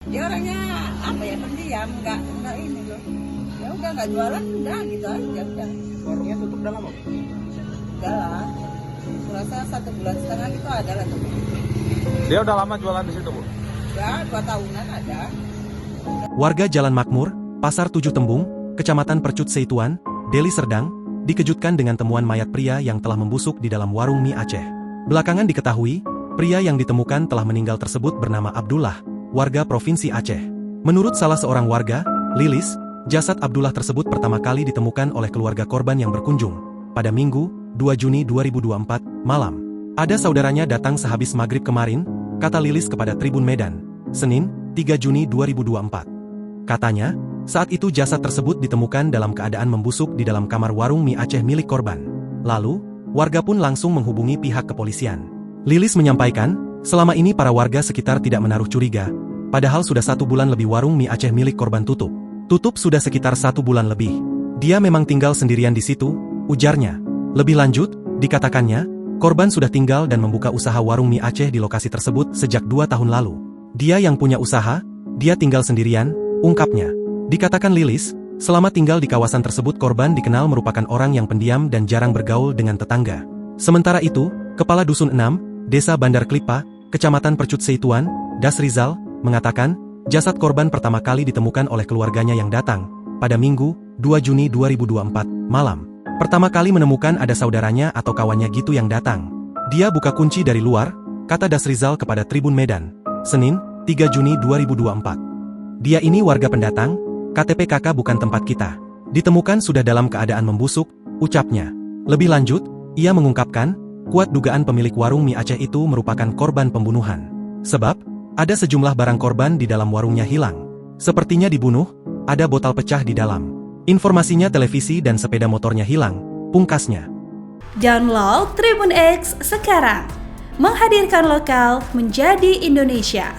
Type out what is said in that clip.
Dia orangnya apa ya, pendiam, nggak ini loh. Ya udah nggak jualan, udah gitu aja udah. Warungnya tutup udah lama? Udah lah. Kurasa 1,5 bulan itu ada lah tuh. Dia udah lama jualan di situ, Bu? Ya 2 tahunan ada. Warga Jalan Makmur, Pasar Tujuh Tembung, Kecamatan Percut Seituan, Deli Serdang, dikejutkan dengan temuan mayat pria yang telah membusuk di dalam warung mie Aceh. Belakangan diketahui, pria yang ditemukan telah meninggal tersebut bernama Abdullah, warga Provinsi Aceh. Menurut salah seorang warga, Lilis, jasad Abdullah tersebut pertama kali ditemukan oleh keluarga korban yang berkunjung pada Minggu, 2 Juni 2024, malam. Ada saudaranya datang sehabis maghrib kemarin, kata Lilis kepada Tribun Medan, Senin, 3 Juni 2024. Katanya, saat itu jasad tersebut ditemukan dalam keadaan membusuk di dalam kamar warung mie Aceh milik korban. Lalu, warga pun langsung menghubungi pihak kepolisian. Lilis menyampaikan, selama ini para warga sekitar tidak menaruh curiga, padahal sudah 1 bulan lebih warung mie Aceh milik korban tutup. Tutup sudah sekitar 1 bulan lebih. Dia memang tinggal sendirian di situ, ujarnya. Lebih lanjut, dikatakannya, korban sudah tinggal dan membuka usaha warung mie Aceh di lokasi tersebut sejak 2 tahun lalu. Dia yang punya usaha, dia tinggal sendirian, ungkapnya. Dikatakan Lilis, selama tinggal di kawasan tersebut korban dikenal merupakan orang yang pendiam dan jarang bergaul dengan tetangga. Sementara itu, Kepala Dusun 6, Desa Bandar Klipa, Kecamatan Percut Seituan, Das Rizal, mengatakan, jasad korban pertama kali ditemukan oleh keluarganya yang datang pada Minggu, 2 Juni 2024, malam. Pertama kali menemukan ada saudaranya atau kawannya gitu yang datang. Dia buka kunci dari luar, kata Das Rizal kepada Tribun Medan, Senin, 3 Juni 2024. Dia ini warga pendatang, KTP KK bukan tempat kita. Ditemukan sudah dalam keadaan membusuk, ucapnya. Lebih lanjut, ia mengungkapkan, kuat dugaan pemilik warung mie Aceh itu merupakan korban pembunuhan. Sebab, ada sejumlah barang korban di dalam warungnya hilang. Sepertinya dibunuh, ada botol pecah di dalam. Informasinya televisi dan sepeda motornya hilang, pungkasnya. Download Tribun X sekarang. Menghadirkan lokal menjadi Indonesia.